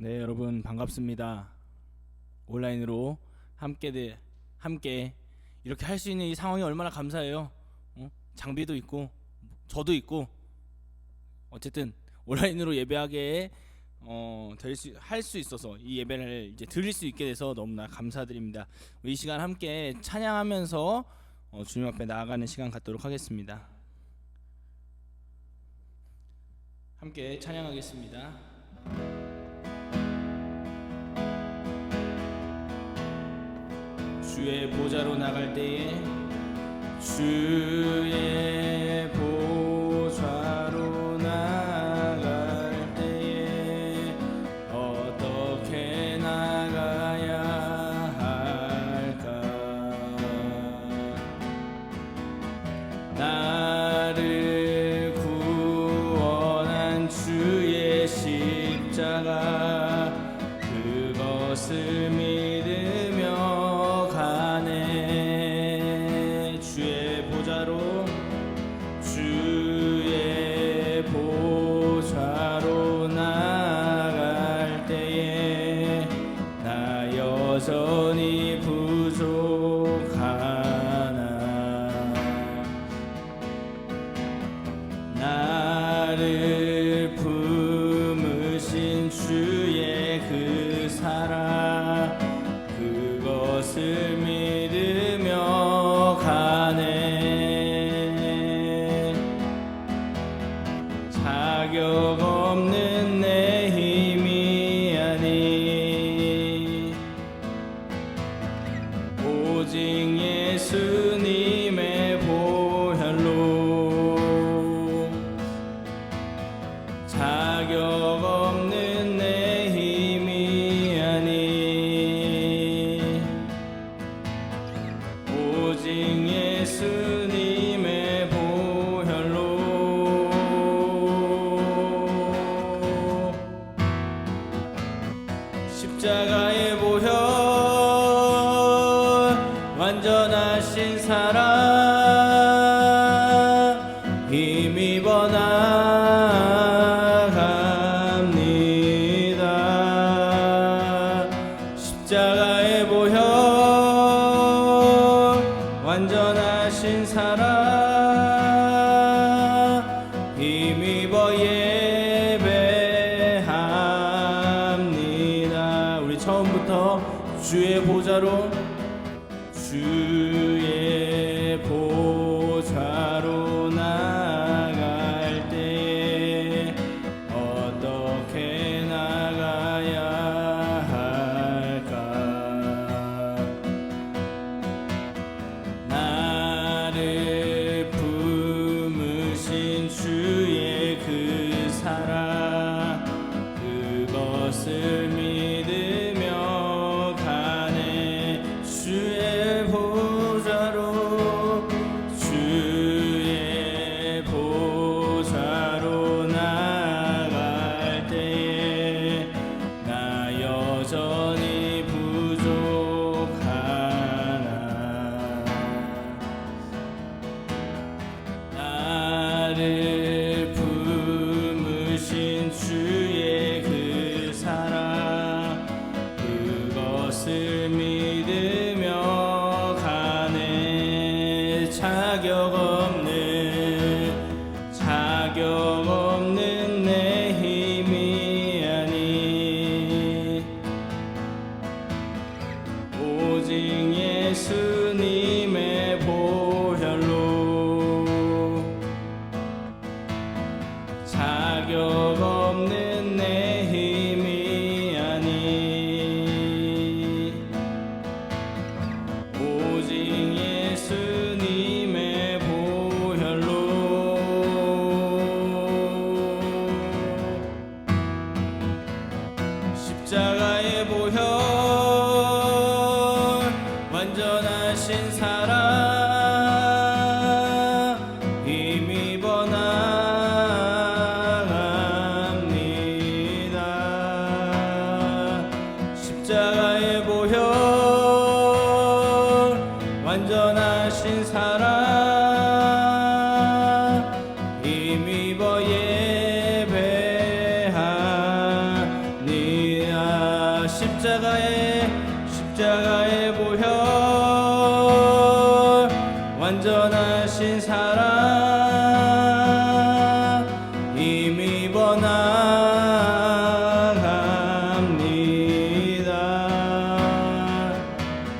네, 여러분 반갑습니다. 온라인으로 함께 이렇게 할 수 있는 이 상황이 얼마나 감사해요. 장비도 있고 저도 있고 어쨌든 온라인으로 예배하게 할 수 있어서 이 예배를 이제 드릴 수 있게 돼서 너무나 감사드립니다. 이 시간 함께 찬양하면서 주님 앞에 나아가는 시간 갖도록 하겠습니다. 함께 찬양하겠습니다. 주의 보좌로 나갈 때에 주의 보좌로 나갈 때에 어떻게 나가야 할까? 나를 구원한 주의 십자가 그것을 믿으며 가네. 주의 보좌로 나갈 때에 나 여전히 부족하나. 나를 품으신 주의 그 사랑 그것을 믿으며 가네. 자격 없는 내 힘이 아니 오직 예수님의 보혈로 자격 없는 내 힘이 아니 오직 예수님의 보혈로 십자가의 보혈 완전하신 사랑 힘입어 나갑니다. 십자가의 보혈 완전하신 사랑 힘입어 예배합니다. 우리 처음부터 주의 보좌로 나갈 때 어떻게 나가야 할까? 나를 품으신 주의 그 사랑 그것을 믿으며 가네. 주의 보좌로 사랑 힘입어 나갑니다.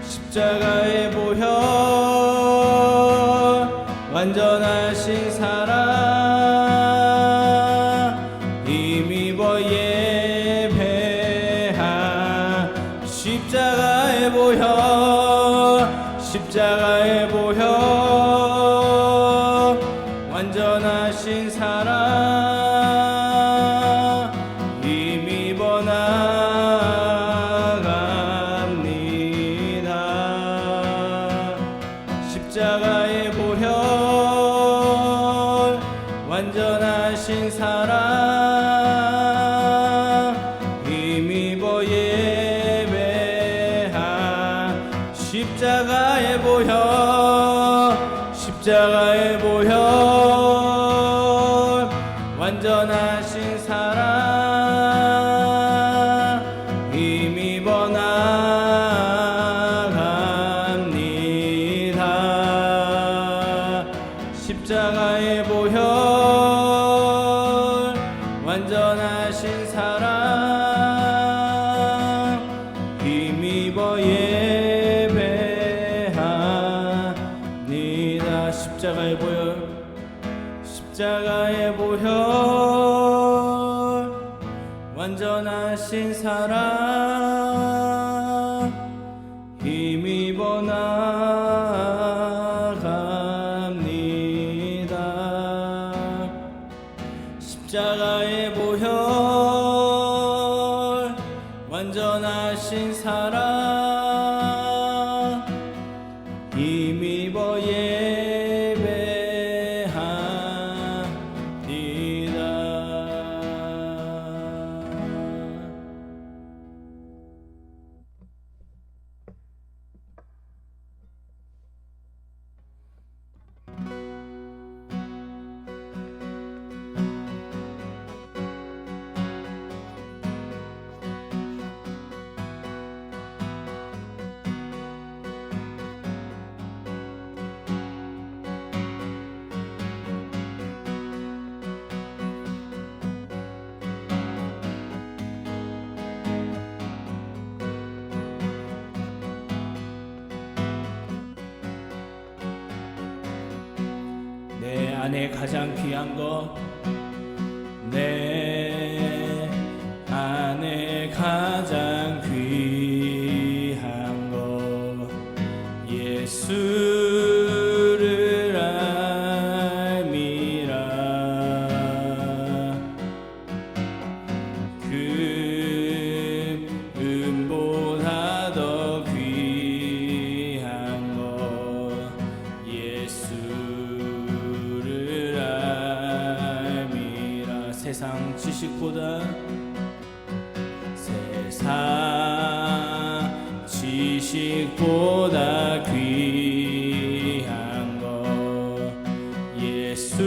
십자가의 보혈 완전하신 사랑 힘입어 예배하 십자가의 보혈 십자가의 보혈 완전하신 사랑 힘입어 나갑니다. 십자가의 보혈 완전하신 사랑 힘입어 예배하 십자가의 보혈 십자가의 보혈 완전하신 사랑 힘입어 나갑니다. 십자가의 보혈 완전하신 사랑 힘입어 예배합니다. 십자가의 보혈 십자가의 보혈 완전하신 사랑 힘입어 나갑니다. 십자가의 보혈 완전하신 사랑 힘입어 내 안에 가장 귀한 것 내 안에 가장 귀한 것 예수를 알미라. 금보다 더 귀한 것 예수를 알미라. 세상 지식보다 세상 지식보다 귀한 것 예수를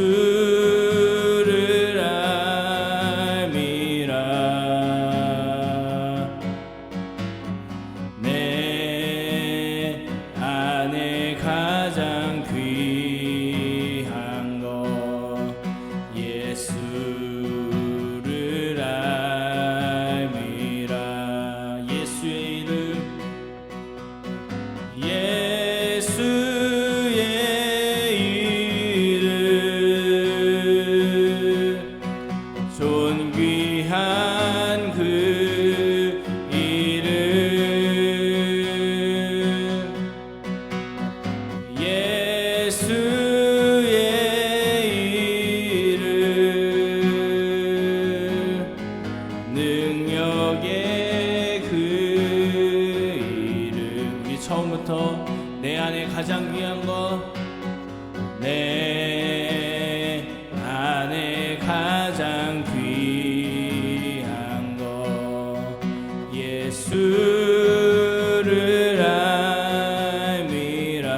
알미라. 내 안에 가장 귀한 것 예수를 알미라. 예수의 이름 예수의 이름 존귀한 그 이름 예수의 이름 능력의 그 이름. 우리 처음부터 내 안에 가장 귀한 것 내 안에 가장 귀한 것 예수를 알미라.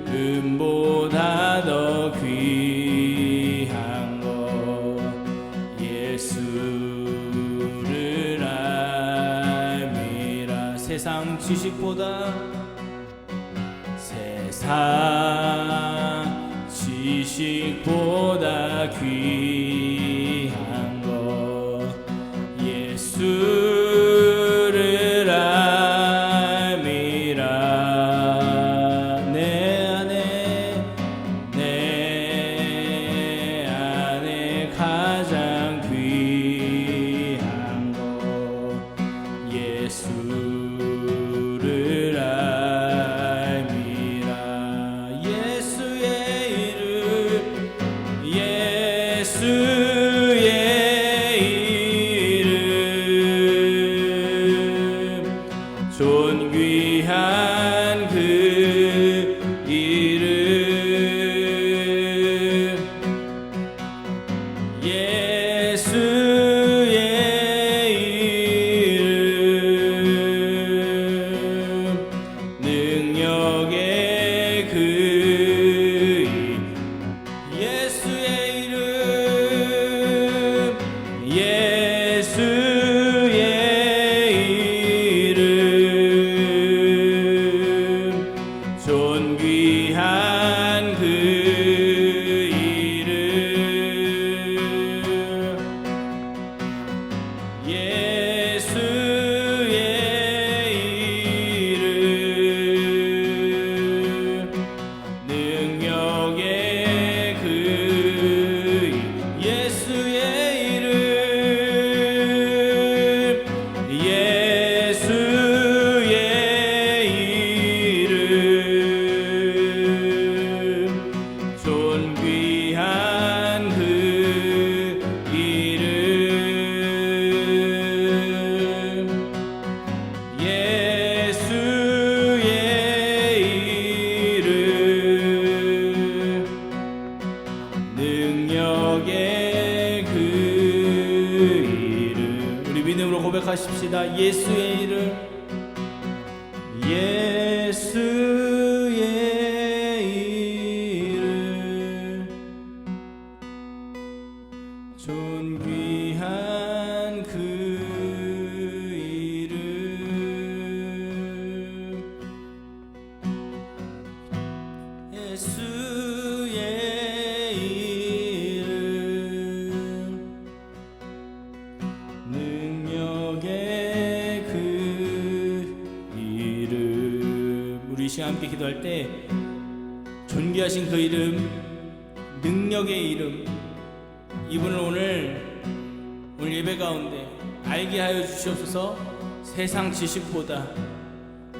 금보다 더 귀한 것 예수를 알미라. 세상 지식보다 세상 지식보다 귀한 것 예수를 알미라. 내 안에 가장 귀한 것 예수를 알미라. 예수의 이름 예수의 이름 존귀한 그 이름 예수의 이름 능력의 그 예수의 이름 예수의 이름 존귀한 그 이름 예수의 이름 능력의 그 예수의 이름 예수의 이름 존귀한 그 이름 예수의 이름 능력의 그 이름. 우리 믿음으로 고백하십시다. 예수의 이름 예수의 이름 존귀한 그 이름 예수의 이름 능력의 그 이름. 우리 이 시간 함께 기도할 때 존귀하신 그 이름 능력의 이름 이분을 오늘 예배 가운데 알게 하여 주시옵소서. 세상 지식보다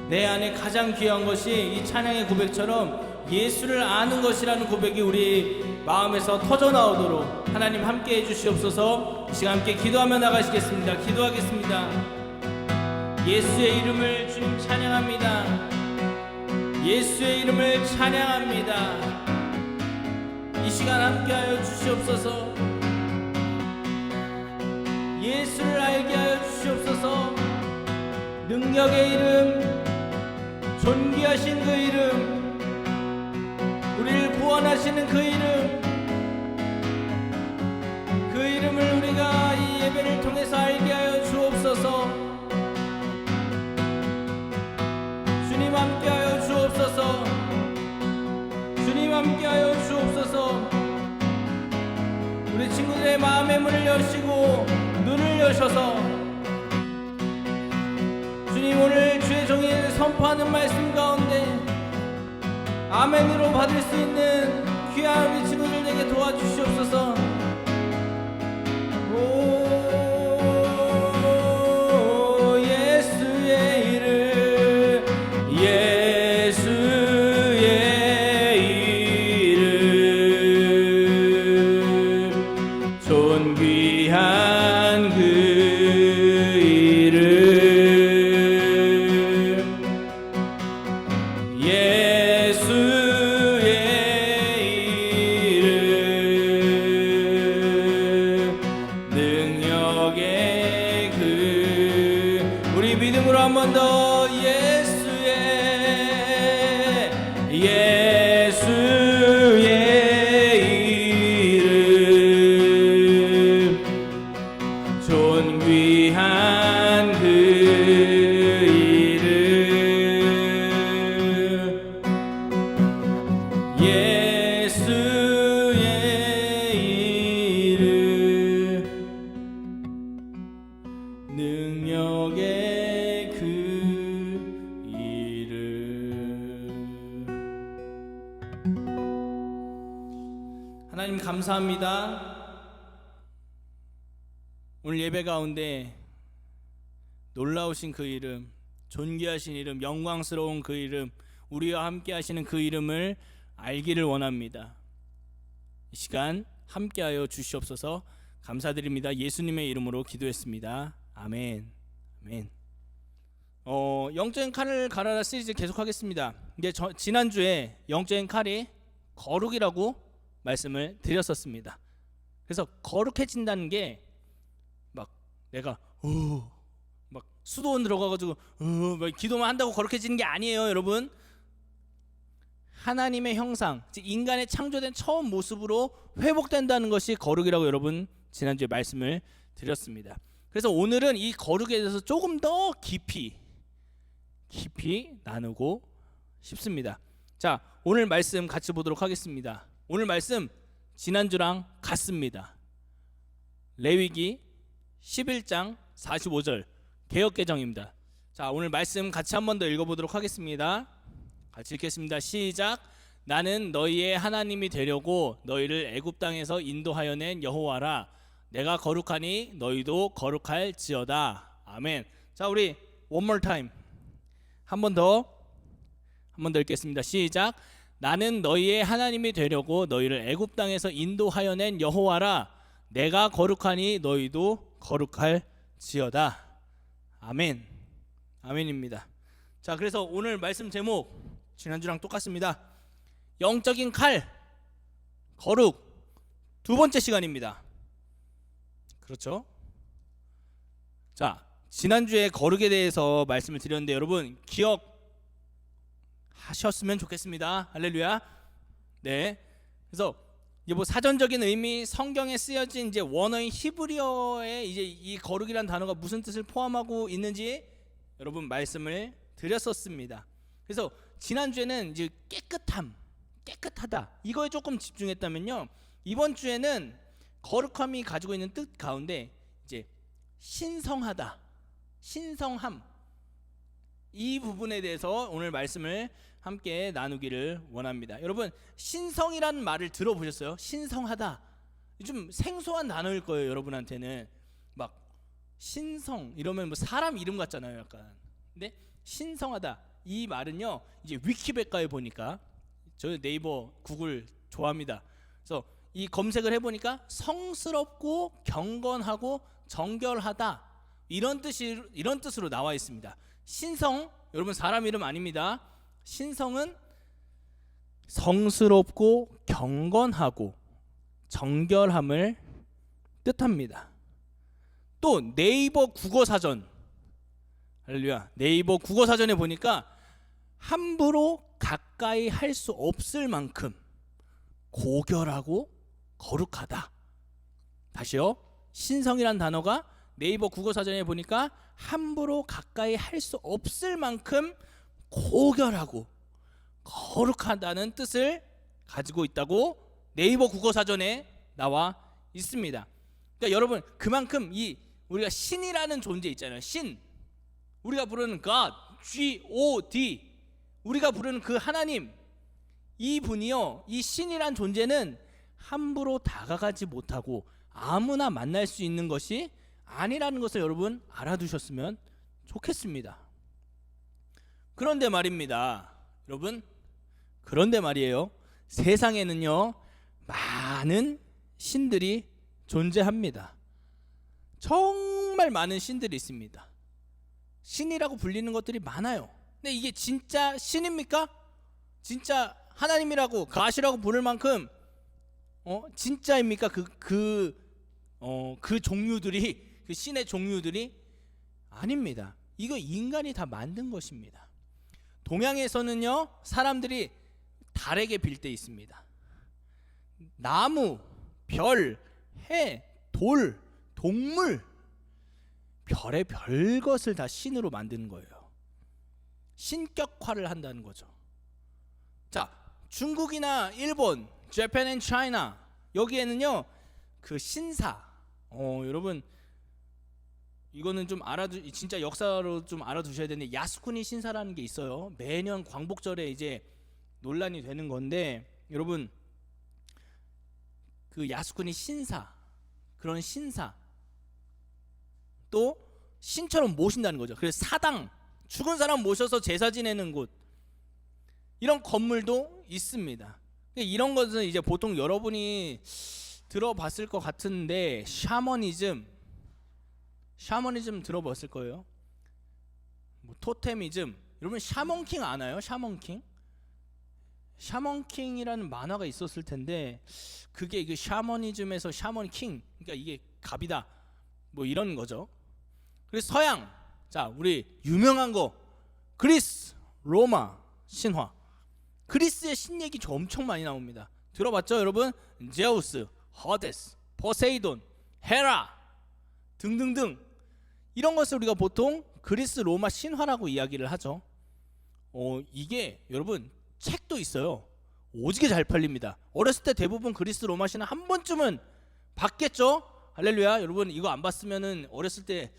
내 안에 가장 귀한 것이 이 찬양의 고백처럼 예수를 아는 것이라는 고백이 우리 마음에서 터져 나오도록 하나님 함께 해주시옵소서. 이 시간 함께 기도하며 나가시겠습니다. 기도하겠습니다. 예수의 이름을 주님 찬양합니다. 예수의 이름을 찬양합니다. 이 시간 함께 하여 주시옵소서. 예수를 알게 하여 주시옵소서. 능력의 이름 존귀하신 그 이름 우리를 구원하시는 그 이름 그 이름을 우리가 이 예배를 통해서 알게 하여 주옵소서. 주님 함께하여 주옵소서. 주님 함께하여 주옵소서. 우리 친구들의 마음의 문을 여시고 눈을 여셔서 주님 오늘 주의 종일 선포하는 말씀 가운데 아멘으로 받을 수 있는 귀한 우리 친구들에게 도와주시옵소서. 오 예수의 이름 예수의 이름 존귀한 그 이름 예수의 이름 능력의 그 우리 믿음으로 한 번 더 예수의 이름 존귀한 그 이름 하나님 감사합니다. 오늘 예배 가운데 놀라우신 그 이름, 존귀하신 이름, 영광스러운 그 이름, 우리와 함께 하시는 그 이름을 알기를 원합니다. 이 시간 함께하여 주시옵소서. 감사드립니다. 예수님의 이름으로 기도했습니다. 아멘. 아멘. 영적인 칼을 갈아라 시리즈 계속하겠습니다. 이제 지난주에 영적인 칼이 거룩이라고 말씀을 드렸었습니다. 그래서 거룩해진다는 게 막 내가 막 수도원 들어가가지고 막 기도만 한다고 거룩해지는 게 아니에요, 여러분. 하나님의 형상, 즉 인간의 창조된 처음 모습으로 회복된다는 것이 거룩이라고 여러분 지난주에 말씀을 드렸습니다. 그래서 오늘은 이 거룩에 대해서 조금 더 깊이 나누고 싶습니다. 자, 오늘 말씀 같이 보도록 하겠습니다. 오늘 말씀 지난주랑 같습니다. 레위기 11장 45절 개역개정입니다. 자, 오늘 말씀 같이 한 번 더 읽어보도록 하겠습니다. 같이 읽겠습니다. 시작. 나는 너희의 하나님이 되려고 너희를 애굽 땅에서 인도하여 낸 여호와라. 내가 거룩하니 너희도 거룩할지어다. 아멘. 자, 우리 one more time 한 번 더 읽겠습니다. 시작. 나는 너희의 하나님이 되려고 너희를 애굽 땅에서 인도하여 낸 여호와라. 내가 거룩하니 너희도 거룩할지어다. 아멘. 아멘입니다. 자, 그래서 오늘 말씀 제목 지난주랑 똑같습니다. 영적인 칼, 거룩, 두 번째 시간입니다. 그렇죠? 자, 지난주에 거룩에 대해서 말씀을 드렸는데 여러분 기억하셨으면 좋겠습니다. 할렐루야. 네. 그래서 이제 뭐 사전적인 의미, 성경에 쓰여진 이제 원어인 히브리어에 이제 이 거룩이란 단어가 무슨 뜻을 포함하고 있는지 여러분 말씀을 드렸었습니다. 그래서 지난주에는 이제 깨끗하다 이거에 조금 집중했다면요, 이번 주에는 거룩함이 가지고 있는 뜻 가운데 이제 신성하다, 신성함, 이 부분에 대해서 오늘 말씀을 함께 나누기를 원합니다. 여러분, 신성이라는 말을 들어보셨어요? 신성하다, 좀 생소한 단어일 거예요. 여러분한테는 막 신성 이러면 뭐 사람 이름 같잖아요, 약간. 근데 신성하다, 이 말은요, 이제 위키백과에 보니까, 저 네이버 구글 좋아합니다. 그래서 이 검색을 해보니까 성스럽고 경건하고 정결하다, 이런 뜻으로 나와 있습니다. 신성, 여러분 사람 이름 아닙니다. 신성은 성스럽고 경건하고 정결함을 뜻합니다. 또 네이버 국어사전, 할렐루야, 네이버 국어사전에 보니까 함부로 가까이 할 수 없을 만큼 고결하고 거룩하다. 다시요, 신성이란 단어가 네이버 국어사전에 보니까 함부로 가까이 할 수 없을 만큼 고결하고 거룩하다는 뜻을 가지고 있다고 네이버 국어사전에 나와 있습니다. 그러니까 여러분, 그만큼 우리가 신이라는 존재 있잖아요. 신, 우리가 부르는 God, G-O-D, 우리가 부르는 그 하나님, 이 분이요, 이 신이란 존재는 함부로 다가가지 못하고 아무나 만날 수 있는 것이 아니라는 것을 여러분 알아두셨으면 좋겠습니다. 그런데 말입니다, 여러분, 그런데 말이에요, 세상에는요 많은 신들이 존재합니다. 정말 많은 신들이 있습니다. 신이라고 불리는 것들이 많아요. 근데 이게 진짜 신입니까? 진짜 하나님이라고 가시라고 부를 만큼 진짜입니까? 그 종류들이, 그 신의 종류들이 아닙니다. 이거 인간이 다 만든 것입니다. 동양에서는요, 사람들이 달에게 빌 때 있습니다. 나무, 별, 해, 돌, 동물, 별의 별 것을 다 신으로 만드는 거예요. 신격화를 한다는 거죠. 자, 중국이나 일본, Japan and China, 여기에는요 그 신사, 여러분 이거는 좀 진짜 역사로 좀 알아두셔야 되는데, 야스쿠니 신사라는 게 있어요. 매년 광복절에 이제 논란이 되는 건데, 여러분 그 야스쿠니 신사, 그런 신사, 또 신처럼 모신다는 거죠. 그래서 사당, 죽은 사람 모셔서 제사 지내는 곳, 이런 건물도 있습니다. 이런 것은 이제 보통 여러분이 들어봤을 것 같은데, 샤머니즘 들어봤을 거예요. 뭐 토테미즘, 여러분 샤먼킹 아나요? 샤먼킹이라는 만화가 있었을 텐데, 그게 그 샤머니즘에서 샤먼킹, 그러니까 이게 갑이다, 뭐 이런 거죠. 그래서 서양, 자 우리 유명한 거 그리스, 로마 신화, 그리스의 신 얘기 저 엄청 많이 나옵니다. 들어봤죠 여러분? 제우스, 허데스, 포세이돈, 헤라 등등등, 이런 것을 우리가 보통 그리스 로마 신화라고 이야기를 하죠. 이게 여러분 책도 있어요. 오지게 잘 팔립니다. 어렸을 때 대부분 그리스 로마 신화 한 번쯤은 봤겠죠? 할렐루야. 여러분 이거 안 봤으면은 어렸을 때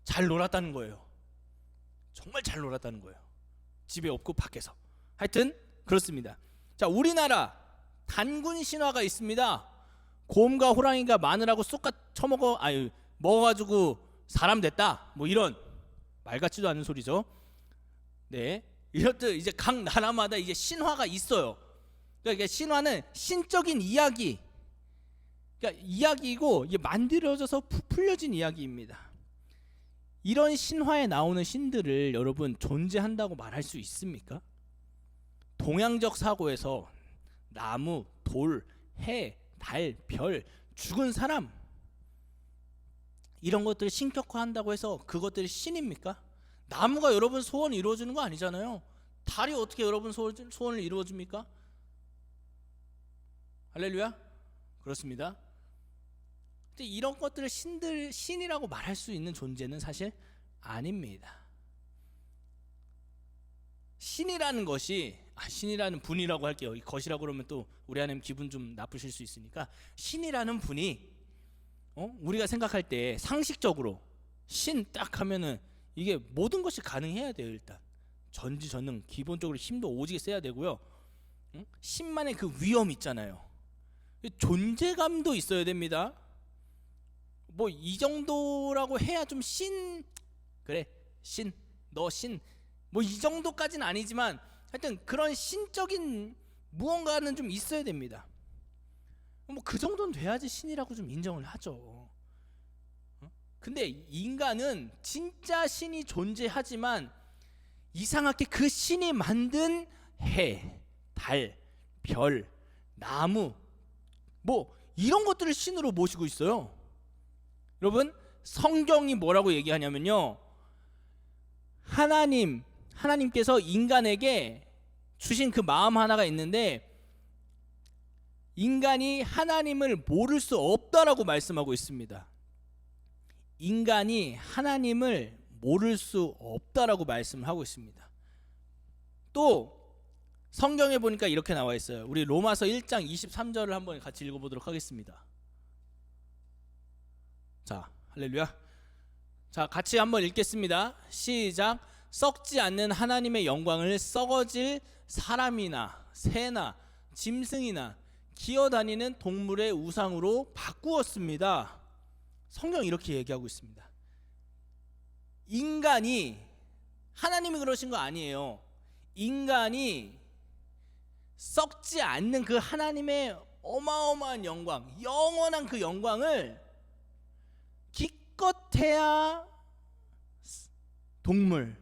잘 놀았다는 거예요. 정말 잘 놀았다는 거예요. 집에 없고 밖에서. 하여튼 그렇습니다. 자, 우리나라 단군 신화가 있습니다. 곰과 호랑이가 마늘하고 쑥갓 먹어가지고 사람 됐다, 뭐 이런 말 같지도 않은 소리죠. 네, 이렇듯 이제 각 나라마다 이제 신화가 있어요. 그러니까 신화는 신적인 이야기, 그러니까 이야기이고 이게 만들어져서 풀려진 이야기입니다. 이런 신화에 나오는 신들을 여러분 존재한다고 말할 수 있습니까? 동양적 사고에서 나무, 돌, 해, 달, 별, 죽은 사람, 이런 것들을 신격화한다고 해서 그것들이 신입니까? 나무가 여러분 소원 이루어주는 거 아니잖아요. 달이 어떻게 여러분 소원을 이루어줍니까? 할렐루야. 그렇습니다. 근데 이런 것들을 신이라고 말할 수 있는 존재는 사실 아닙니다. 신이라는 것이, 신이라는 분이라고 할게요. 이 것이라고 그러면 또 우리 하나님 기분 좀 나쁘실 수 있으니까, 신이라는 분이 우리가 생각할 때 상식적으로 신 딱 하면은 이게 모든 것이 가능해야 돼요. 일단 전지전능, 기본적으로 힘도 오지게 세야 되고요. 신만의 그 위엄 있잖아요. 존재감도 있어야 됩니다. 뭐 이 정도라고 해야 좀 그래 신, 너 신, 뭐 이 정도까지는 아니지만 하여튼 그런 신적인 무언가는 좀 있어야 됩니다. 뭐 그 정도는 돼야지 신이라고 좀 인정을 하죠. 근데 인간은 진짜 신이 존재하지만 이상하게 그 신이 만든 해, 달, 별, 나무, 뭐 이런 것들을 신으로 모시고 있어요. 여러분 성경이 뭐라고 얘기하냐면요, 하나님께서 인간에게 주신 그 마음 하나가 있는데, 인간이 하나님을 모를 수 없다라고 말씀하고 있습니다. 인간이 하나님을 모를 수 없다라고 말씀을 하고 있습니다. 또 성경에 보니까 이렇게 나와 있어요. 우리 로마서 1장 23절을 한번 같이 읽어보도록 하겠습니다. 자, 할렐루야. 자, 같이 한번 읽겠습니다. 시작. 썩지 않는 하나님의 영광을 썩어질 사람이나 새나 짐승이나 기어다니는 동물의 우상으로 바꾸었습니다. 성경이 이렇게 얘기하고 있습니다. 인간이, 하나님이 그러신 거 아니에요. 인간이 썩지 않는 그 하나님의 어마어마한 영광, 영원한 그 영광을 기껏해야 동물,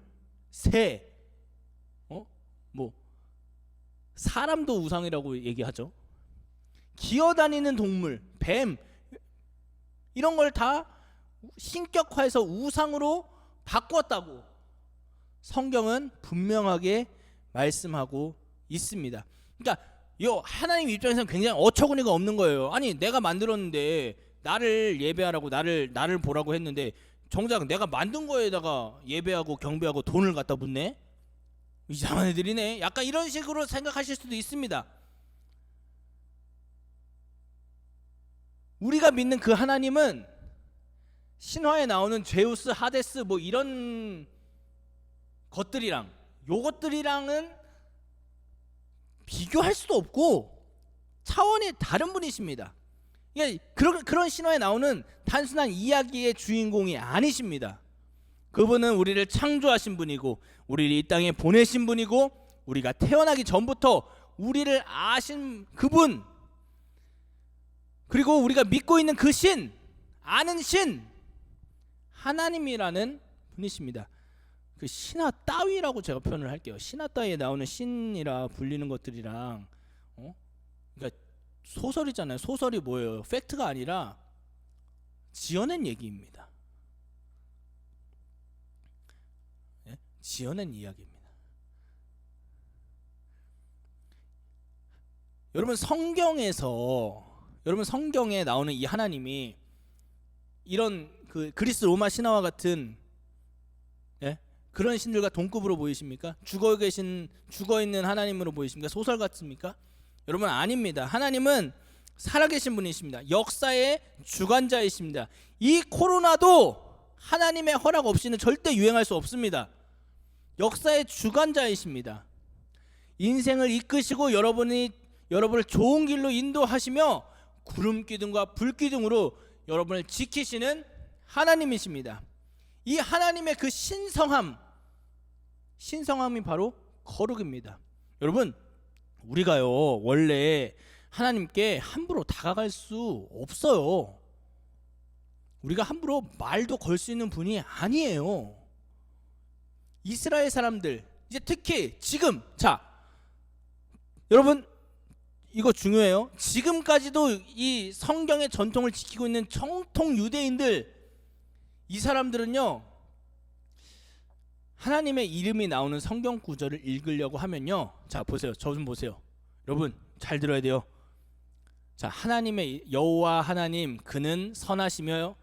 새, 뭐 사람도 우상이라고 얘기하죠. 기어다니는 동물, 뱀, 이런 걸 다 신격화해서 우상으로 바꾸었다고 성경은 분명하게 말씀하고 있습니다. 그러니까 하나님 입장에서는 굉장히 어처구니가 없는 거예요. 아니 내가 만들었는데 나를 예배하라고, 나를 보라고 했는데 정작 내가 만든 거에다가 예배하고 경배하고 돈을 갖다 붓네? 이상한 애들이네. 약간 이런 식으로 생각하실 수도 있습니다. 우리가 믿는 그 하나님은 신화에 나오는 제우스, 하데스 뭐 이런 요것들이랑은 비교할 수도 없고 차원이 다른 분이십니다. 그런 신화에 나오는 단순한 이야기의 주인공이 아니십니다. 그분은 우리를 창조하신 분이고 우리를 이 땅에 보내신 분이고 우리가 태어나기 전부터 우리를 아신 그분, 그리고 우리가 믿고 있는 그 신, 아는 신, 하나님이라는 분이십니다. 그 신화 따위라고 제가 표현을 할게요. 신화 따위에 나오는 신이라 불리는 것들이랑 그러니까 소설이잖아요. 소설이 뭐예요? 팩트가 아니라 지어낸 얘기입니다. 지어낸 이야기입니다. 여러분 성경에 나오는 이 하나님이 이런 그 그리스 로마 신화와 같은 그런 신들과 동급으로 보이십니까? 죽어 있는 하나님으로 보이십니까? 소설 같습니까? 여러분 아닙니다. 하나님은 살아계신 분이십니다. 역사의 주관자이십니다. 이 코로나도 하나님의 허락 없이는 절대 유행할 수 없습니다. 역사의 주관자이십니다. 인생을 이끄시고 여러분을 좋은 길로 인도하시며 구름 기둥과 불 기둥으로 여러분을 지키시는 하나님이십니다. 이 하나님의 그 신성함이 바로 거룩입니다. 여러분 우리가요 원래 하나님께 함부로 다가갈 수 없어요. 우리가 함부로 말도 걸 수 있는 분이 아니에요. 이스라엘 사람들, 이제 특히 지금, 여러분 이거 중요해요. 지금까지도 이 성경의 전통을 지키고 있는 정통 유대인들, 이 사람들은요 하나님의 이름이 나오는 성경 구절을 읽으려고 하면요, 보세요. 저 좀 보세요. 여러분 잘 들어야 돼요. 하나님의 여호와 하나님 그는 선하시며,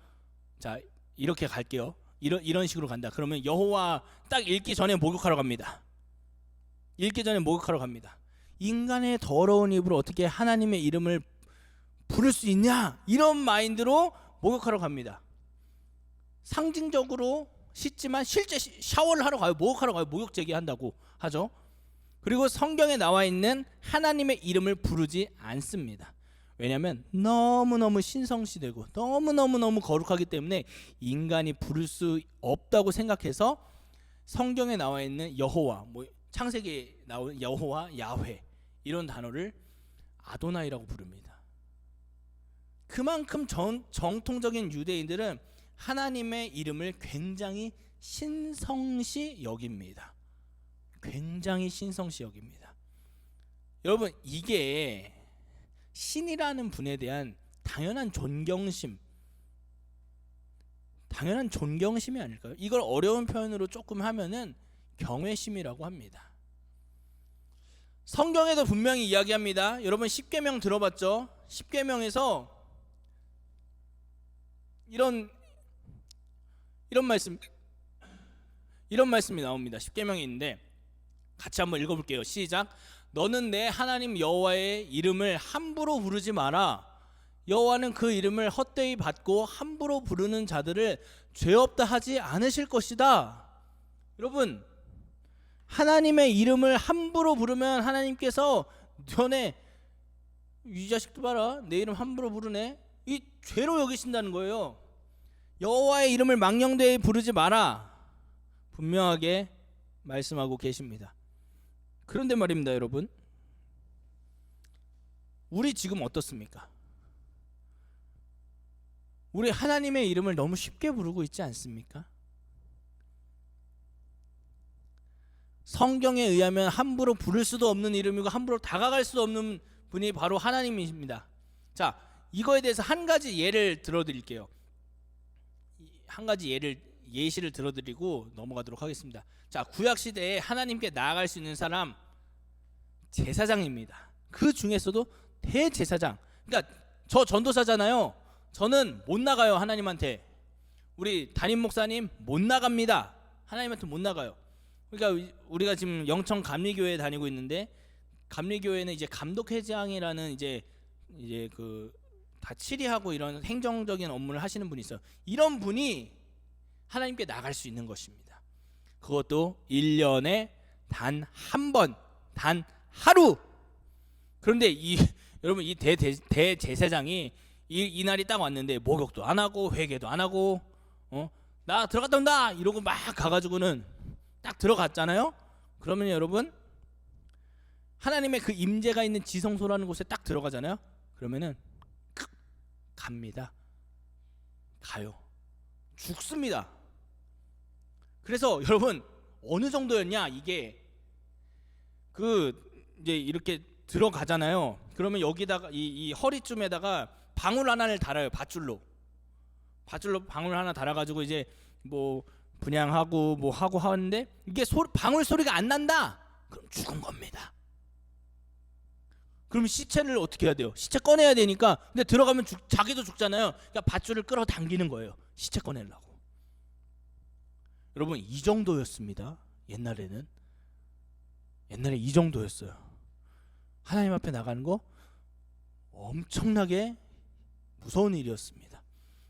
이렇게 갈게요. 이런 식으로 간다. 그러면 여호와 딱 읽기 전에 목욕하러 갑니다. 인간의 더러운 입으로 어떻게 하나님의 이름을 부를 수 있냐, 이런 마인드로 목욕하러 갑니다. 상징적으로 씻지만 실제 샤워를 하러 가요. 목욕하러 가요. 목욕 제기한다고 하죠. 그리고 성경에 나와 있는 하나님의 이름을 부르지 않습니다. 왜냐하면 너무너무 신성시되고 너무너무 거룩하기 때문에 인간이 부를 수 없다고 생각해서 성경에 나와 있는 여호와, 창세기에 나오는 여호와, 야훼 이런 단어를 아도나이라고 부릅니다. 그만큼 정통적인 유대인들은 하나님의 이름을 굉장히 신성시 여깁니다. 여러분 이게 신이라는 분에 대한 당연한 존경심이 아닐까요? 이걸 어려운 표현으로 조금 하면은 경외심이라고 합니다. 성경에도 분명히 이야기합니다. 여러분 십계명 들어봤죠? 십계명에서 이런 말씀이 나옵니다. 십계명이 있는데 같이 한번 읽어볼게요. 시작. 너는 내 하나님 여호와의 이름을 함부로 부르지 마라. 여호와는 그 이름을 헛되이 받고 함부로 부르는 자들을 죄 없다 하지 않으실 것이다. 여러분 하나님의 이름을 함부로 부르면 하나님께서 너네 이 자식도 봐라, 내 이름 함부로 부르네, 이 죄로 여기신다는 거예요. 여호와의 이름을 망령되이 부르지 마라, 분명하게 말씀하고 계십니다. 그런데 말입니다, 여러분, 우리 지금 어떻습니까? 우리 하나님의 이름을 너무 쉽게 부르고 있지 않습니까? 성경에 의하면 함부로 부를 수도 없는 이름이고 함부로 다가갈 수도 없는 분이 바로 하나님이십니다. 이거에 대해서 한 가지 예를 들어드릴게요. 예시를 들어드리고 넘어가도록 하겠습니다. 구약시대에 하나님께 나아갈 수 있는 사람, 제사장입니다. 그 중에서도 대제사장, 그러니까 저 전도사잖아요. 저는 못 나가요. 하나님한테. 우리 담임 목사님 못 나갑니다. 하나님한테 못 나가요. 그러니까 우리가 지금 영청 감리교회에 다니고 있는데, 감리교회는 이제 감독회장이라는 이제 그 다 치리하고 이런 행정적인 업무를 하시는 분이 있어요. 이런 분이 하나님께 나갈 수 있는 것입니다. 그것도 1년에 단 한 번, 단 하루. 그런데 여러분 이 대제사장이 이 날이 딱 왔는데 목욕도 안 하고 회개도 안 하고 나 들어갔다 온다 이러고 막 가가지고는 딱 들어갔잖아요. 그러면 여러분 하나님의 그 임재가 있는 지성소라는 곳에 딱 들어가잖아요. 그러면은 갑니다. 가요. 죽습니다. 그래서 여러분 어느 정도였냐, 이게 이제 이렇게 들어가잖아요. 그러면 여기다가 이 허리쯤에다가 방울 하나를 달아요. 밧줄로 방울 하나 달아가지고 이제 뭐 분양하고 뭐 하고 하는데 이게 방울 소리가 안 난다. 그럼 죽은 겁니다. 그럼 시체를 어떻게 해야 돼요? 시체 꺼내야 되니까. 근데 들어가면 자기도 죽잖아요. 그러니까 밧줄을 끌어당기는 거예요. 시체 꺼내려고. 여러분 이 정도였습니다. 옛날에 이 정도였어요. 하나님 앞에 나가는 거 엄청나게 무서운 일이었습니다.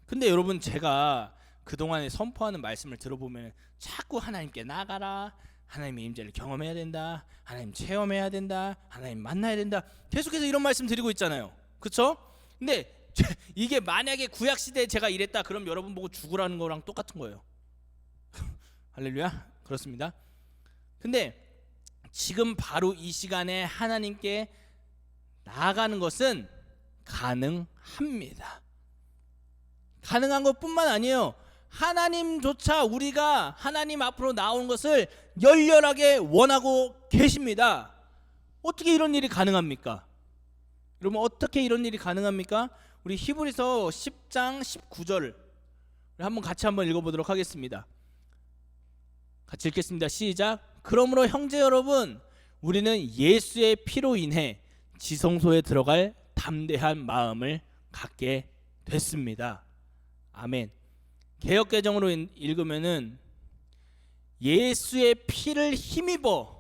근데 여러분 제가 그동안에 선포하는 말씀을 들어보면 자꾸 하나님께 나가라, 하나님의 임재를 경험해야 된다, 하나님 체험해야 된다, 하나님 만나야 된다, 계속해서 이런 말씀 드리고 있잖아요. 그렇죠? 근데 이게 만약에 구약 시대에 제가 이랬다 그럼 여러분 보고 죽으라는 거랑 똑같은 거예요. 할렐루야. 그렇습니다. 근데 지금 바로 이 시간에 하나님께 나아가는 것은 가능합니다. 가능한 것뿐만 아니에요. 하나님조차 우리가 하나님 앞으로 나오는 것을 열렬하게 원하고 계십니다. 어떻게 이런 일이 가능합니까? 여러분 어떻게 이런 일이 가능합니까? 우리 히브리서 10장 19절 같이 한번 읽어보도록 하겠습니다. 같이 읽겠습니다. 시작. 그러므로 형제 여러분, 우리는 예수의 피로 인해 지성소에 들어갈 담대한 마음을 갖게 됐습니다. 아멘. 개역개정으로 읽으면은 예수의 피를 힘입어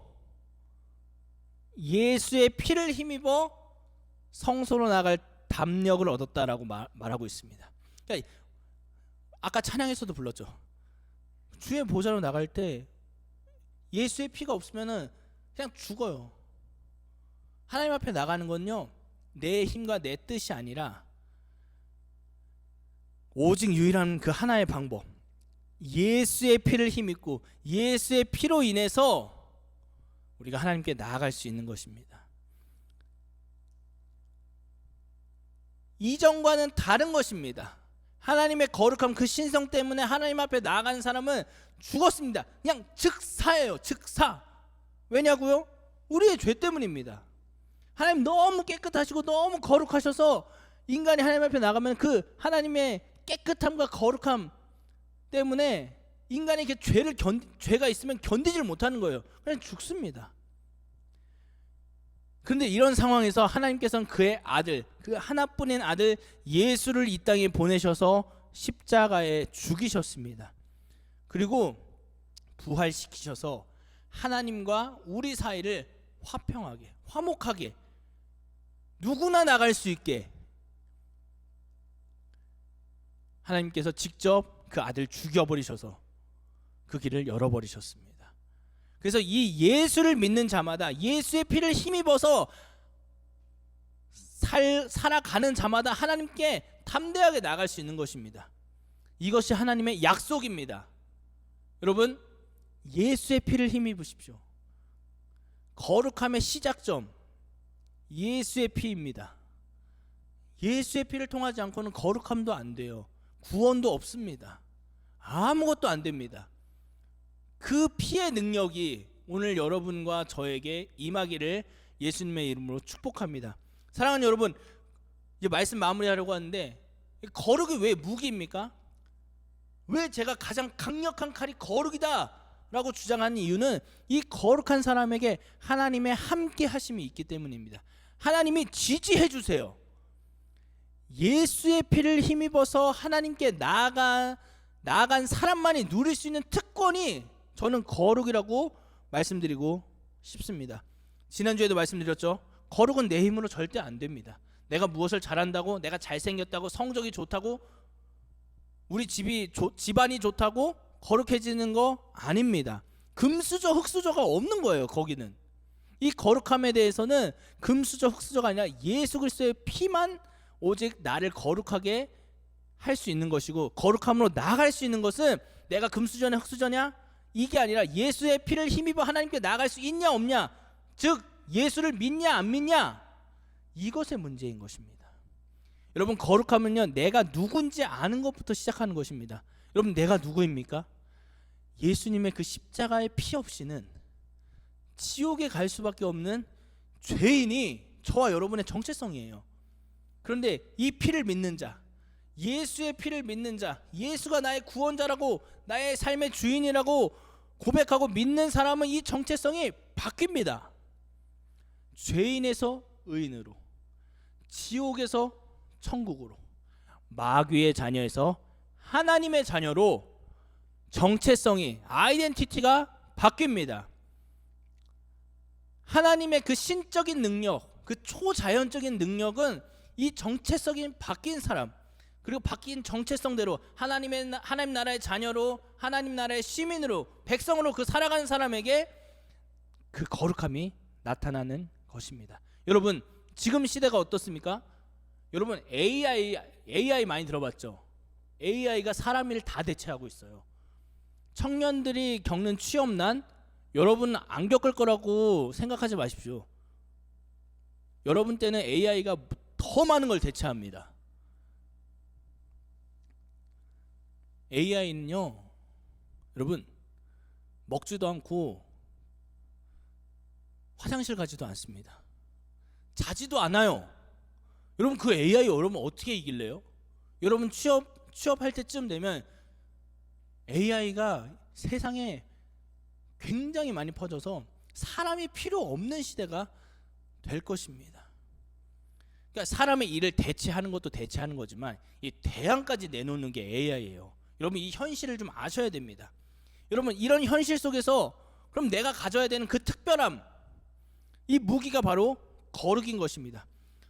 성소로 나갈 담력을 얻었다라고 말하고 있습니다. 그러니까 아까 찬양에서도 불렀죠. 주의 보좌로 나갈 때 예수의 피가 없으면은 그냥 죽어요. 하나님 앞에 나가는 건요, 내 힘과 내 뜻이 아니라 오직 유일한 그 하나의 방법, 예수의 피를 힘입고 예수의 피로 인해서 우리가 하나님께 나아갈 수 있는 것입니다. 이전과는 다른 것입니다. 하나님의 거룩함, 그 신성 때문에 하나님 앞에 나아가는 사람은 죽었습니다. 그냥 즉사예요. 즉사. 왜냐고요? 우리의 죄 때문입니다. 하나님 너무 깨끗하시고 너무 거룩하셔서 인간이 하나님 앞에 나가면 그 하나님의 깨끗함과 거룩함 때문에 인간이 이렇게 죄가 있으면 견디질 못하는 거예요. 그냥 죽습니다. 그런데 이런 상황에서 하나님께서는 그의 아들, 그 하나뿐인 아들 예수를 이 땅에 보내셔서 십자가에 죽이셨습니다. 그리고 부활시키셔서 하나님과 우리 사이를 화평하게, 화목하게, 누구나 나갈 수 있게 하나님께서 직접 그 아들 죽여버리셔서 그 길을 열어버리셨습니다. 그래서 이 예수를 믿는 자마다, 예수의 피를 힘입어서 살아가는 자마다 하나님께 담대하게 나갈 수 있는 것입니다. 이것이 하나님의 약속입니다. 여러분, 예수의 피를 힘입으십시오. 거룩함의 시작점 예수의 피입니다. 예수의 피를 통하지 않고는 거룩함도 안 돼요. 구원도 없습니다. 아무것도 안 됩니다. 그 피의 능력이 오늘 여러분과 저에게 임하기를 예수님의 이름으로 축복합니다. 사랑하는 여러분, 이제 말씀 마무리하려고 하는데, 거룩이 왜 무기입니까? 왜 제가 가장 강력한 칼이 거룩이다 라고 주장하는 이유는 이 거룩한 사람에게 하나님의 함께 하심이 있기 때문입니다. 하나님이 지지해 주세요. 예수의 피를 힘입어서 하나님께 나아간 사람만이 누릴 수 있는 특권이 저는 거룩이라고 말씀드리고 싶습니다. 지난주에도 말씀드렸죠. 거룩은 내 힘으로 절대 안 됩니다. 내가 무엇을 잘한다고, 내가 잘생겼다고, 성적이 좋다고, 우리 집안이 좋다고 거룩해지는 거 아닙니다. 금수저, 흙수저가 없는 거예요. 거기는 이 거룩함에 대해서는 금수저, 흙수저가 아니라 예수 그리스도의 피만 오직 나를 거룩하게 할 수 있는 것이고, 거룩함으로 나아갈 수 있는 것은 내가 금수저냐 흙수저냐 이게 아니라 예수의 피를 힘입어 하나님께 나아갈 수 있냐 없냐, 즉 예수를 믿냐 안 믿냐, 이것의 문제인 것입니다. 여러분, 거룩함은요, 내가 누군지 아는 것부터 시작하는 것입니다. 여러분, 내가 누구입니까? 예수님의 그 십자가의 피 없이는 지옥에 갈 수밖에 없는 죄인이 저와 여러분의 정체성이에요. 그런데 이 피를 믿는 자, 예수의 피를 믿는 자, 예수가 나의 구원자라고, 나의 삶의 주인이라고 고백하고 믿는 사람은 이 정체성이 바뀝니다. 죄인에서 의인으로, 지옥에서 천국으로, 마귀의 자녀에서 하나님의 자녀로 정체성이, 아이덴티티가 바뀝니다. 하나님의 그 신적인 능력, 그 초자연적인 능력은 이 정체성이 바뀐 사람, 그리고 바뀐 정체성대로 하나님 나라의 자녀로, 하나님 나라의 시민으로, 백성으로 그 살아가는 사람에게 그 거룩함이 나타나는 것입니다. 여러분, 지금 시대가 어떻습니까? 여러분, AI 많이 들어봤죠? AI가 사람 일 다 대체하고 있어요. 청년들이 겪는 취업난, 여러분 안 겪을 거라고 생각하지 마십시오. 여러분 때는 AI가 더 많은 걸 대체합니다. AI는요, 여러분, 먹지도 않고 화장실 가지도 않습니다. 자지도 않아요. 여러분, 그 AI 여러분 어떻게 이길래요? 여러분 취업할 때쯤 되면 AI가 세상에 굉장히 많이 퍼져서 사람이 필요 없는 시대가 될 것입니다. 그러니까 사람의 일을 대체하는 것도 대체하는 거지만 이 대안까지 내놓는 게 AI예요. 여러분, 이 현실을 좀 아셔야 됩니다. 여러분, 이런 현실 속에서 그럼 내가 가져야 되는 그 특별함, 이 무기가 바로 거룩인 것입니다.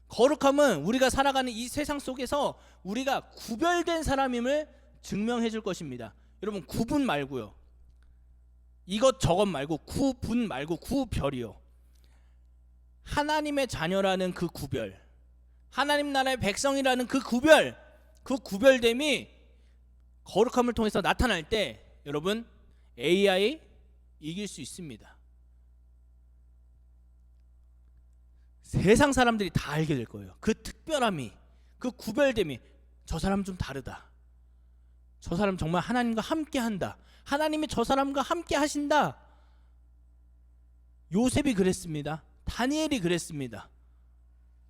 거룩함은 우리가 살아가는 이 세상 속에서 우리가 구별된 사람임을 증명해 줄 것입니다. 여러분, 구분 말고요, 이것저것 말고, 구분 말고 구별이요, 하나님의 자녀라는 그 구별, 하나님 나라의 백성이라는 그 구별, 그 구별됨이 거룩함을 통해서 나타날 때 여러분, AI 이길 수 있습니다. 세상 사람들이 다 알게 될 거예요. 그 특별함이, 그 구별됨이, 저 사람 좀 다르다, 저 사람 정말 하나님과 함께 한다, 하나님이 저 사람과 함께 하신다. 요셉이 그랬습니다. 다니엘이 그랬습니다.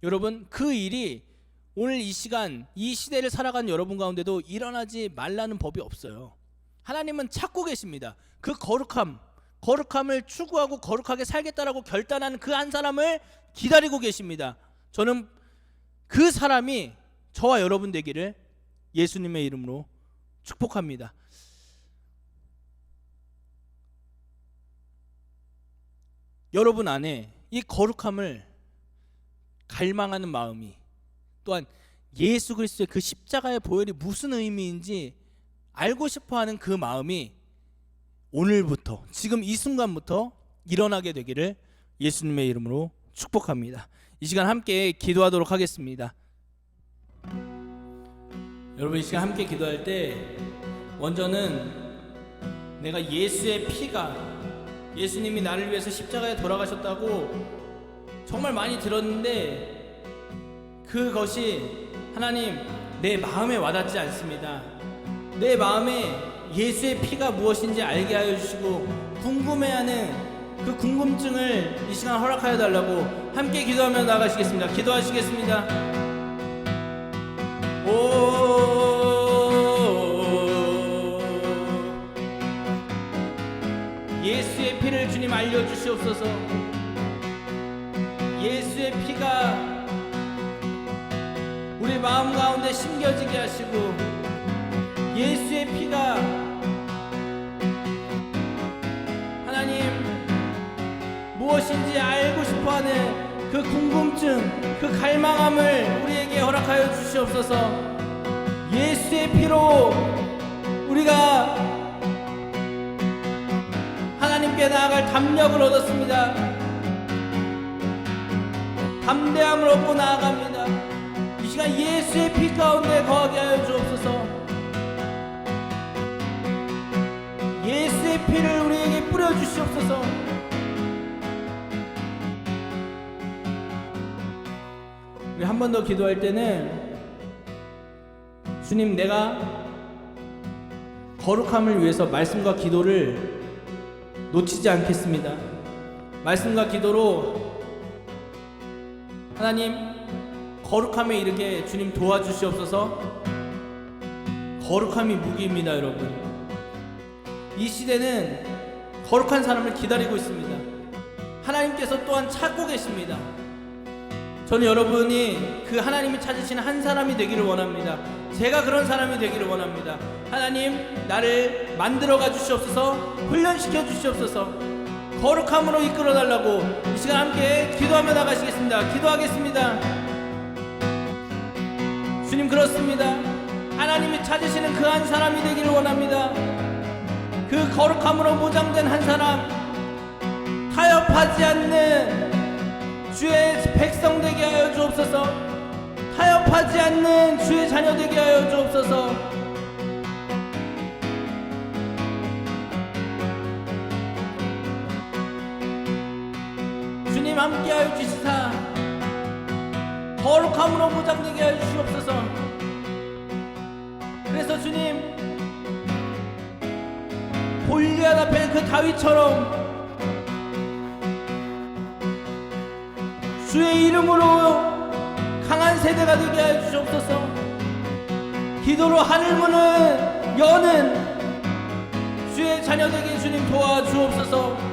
여러분, 그 일이 오늘 이 시간, 이 시대를 살아가는 여러분 가운데도 일어나지 말라는 법이 없어요. 하나님은 찾고 계십니다. 그 거룩함을 추구하고 거룩하게 살겠다라고 결단하는 그 한 사람을 기다리고 계십니다. 저는 그 사람이 저와 여러분 되기를 예수님의 이름으로 축복합니다. 여러분 안에 이 거룩함을 갈망하는 마음이, 또한 예수 그리스도의 그 십자가의 보혈이 무슨 의미인지 알고 싶어하는 그 마음이 오늘부터, 지금 이 순간부터 일어나게 되기를 예수님의 이름으로 축복합니다. 이 시간 함께 기도하도록 하겠습니다. 여러분, 이 시간 함께 기도할 때 먼저는 내가 예수의 피가, 예수님이 나를 위해서 십자가에 돌아가셨다고 정말 많이 들었는데 그것이 하나님 내 마음에 와닿지 않습니다. 내 마음에 예수의 피가 무엇인지 알게 하여 주시고 궁금해하는 그 궁금증을 이 시간 허락하여 달라고 함께 기도하며 나가시겠습니다. 기도하시겠습니다. 예수의 피를 주님 알려주시옵소서. 예수의 피가 우리 마음 가운데 심겨지게 하시고, 예수의 피가 하나님 무엇인지 알고 싶어하는 그 궁금증, 그 갈망함을 우리에게 허락하여 주시옵소서. 예수의 피로 우리가 하나님께 나아갈 담력을 얻었습니다. 담대함을 얻고 나아갑니다. 이 시간 시간 예수의 피 가운데 거하게 하여 주옵소서. 예수의 피를 우리에게 뿌려주시옵소서. 우리 한 번 더 기도할 때는 주님, 내가 거룩함을 위해서 말씀과 기도를 놓치지 않겠습니다. 말씀과 기도로 하나님 거룩함에 이르게 주님 도와주시옵소서. 거룩함이 무기입니다. 여러분, 이 시대는 거룩한 사람을 기다리고 있습니다. 하나님께서 또한 찾고 계십니다. 저는 여러분이 그 하나님이 찾으시는 한 사람이 되기를 원합니다. 제가 그런 사람이 되기를 원합니다. 하나님, 나를 만들어가 주시옵소서. 훈련시켜 주시옵소서. 거룩함으로 이끌어 달라고 이 시간 함께 기도하며 나가시겠습니다. 기도하겠습니다. 주님, 그렇습니다. 하나님이 찾으시는 그 한 사람이 되기를 원합니다. 그 거룩함으로 무장된 한 사람, 타협하지 않는 주의 백성 되게 하여 주옵소서. 타협하지 않는 주의 자녀 되게 하여 주옵소서. 주님, 함께하여 주시사 거룩함으로 무장되게 하여 주시옵소서. 그래서 주님, 골리앗 앞에 그 다윗처럼 주의 이름으로 강한 세대가 되게 하여 주옵소서. 기도로 하늘문을 여는 주의 자녀되게 주님 도와주옵소서.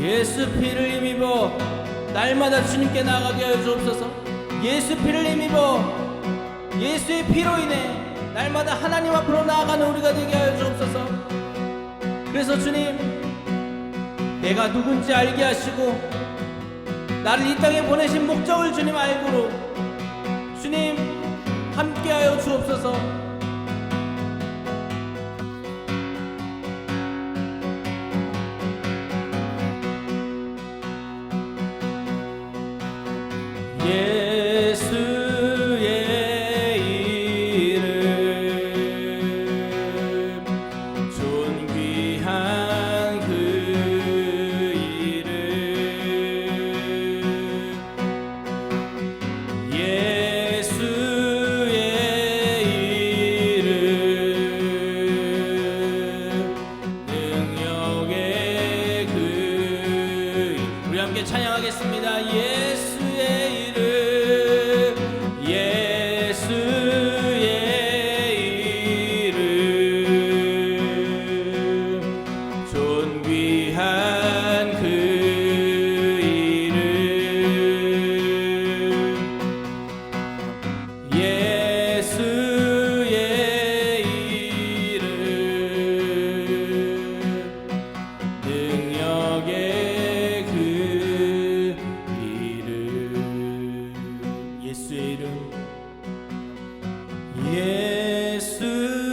예수 피를 힘입어 날마다 주님께 나아가게 하여 주옵소서. 예수 피를 힘입어 예수의 피로 인해 날마다 하나님 앞으로 나아가는 우리가 되게 하여 주옵소서. 그래서 주님, 내가 누군지 알게 하시고 나를 이 땅에 보내신 목적을 주님 알고로 주님 함께하여 주옵소서. 찬양하겠습니다. 예수의 이름, 예수의 이름, 존귀한 그 이름, 예수의 이름, 능력의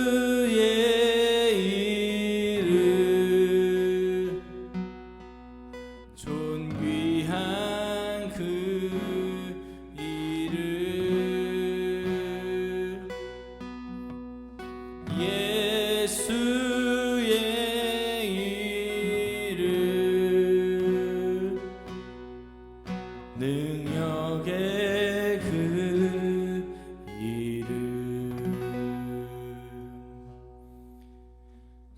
예수의 이름, 존귀한 그 이름, 예수의 이름, 능력의 그 이름.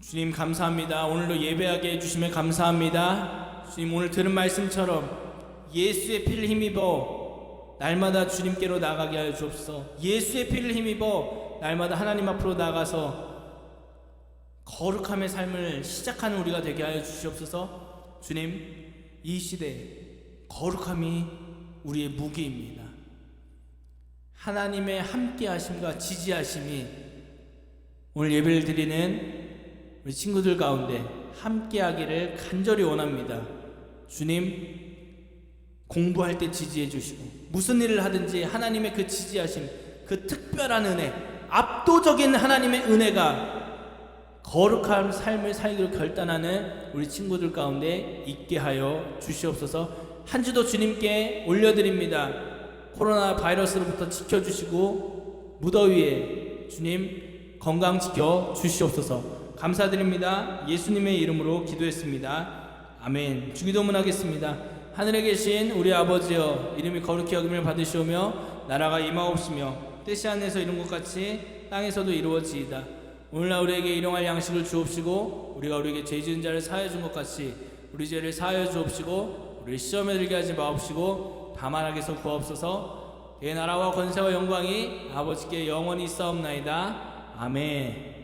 주님 감사합니다. 오늘도 예배하게 해주시면 감사합니다. 주님, 오늘 들은 말씀처럼 예수의 피를 힘입어 날마다 주님께로 나가게 하여 주옵소서. 예수의 피를 힘입어 날마다 하나님 앞으로 나가서 거룩함의 삶을 시작하는 우리가 되게 하여 주시옵소서. 주님, 이 시대 거룩함이 우리의 무기입니다. 하나님의 함께하심과 지지하심이 오늘 예배를 드리는 우리 친구들 가운데 함께하기를 간절히 원합니다. 주님, 공부할 때 지지해 주시고 무슨 일을 하든지 하나님의 그 지지하심, 그 특별한 은혜, 압도적인 하나님의 은혜가 거룩한 삶을 살기로 결단하는 우리 친구들 가운데 있게 하여 주시옵소서. 한 주도 주님께 올려드립니다. 코로나 바이러스로부터 지켜주시고 무더위에 주님 건강 지켜 주시옵소서. 감사드립니다. 예수님의 이름으로 기도했습니다. 아멘. 주기도문 하겠습니다. 하늘에 계신 우리 아버지여, 이름이 거룩히 여김을 받으시오며 나라가 임하옵시며 뜻이 하늘에서 이룬 것 같이 땅에서도 이루어지이다. 오늘날 우리에게 일용할 양식을 주옵시고 우리가 우리에게 죄 지은 자를 사하여 준 것 같이 우리 죄를 사하여 주옵시고 우리를 시험에 들게 하지 마옵시고 다만 악에서 구하옵소서. 내 나라와 권세와 영광이 아버지께 영원히 있사옵나이다. 아멘.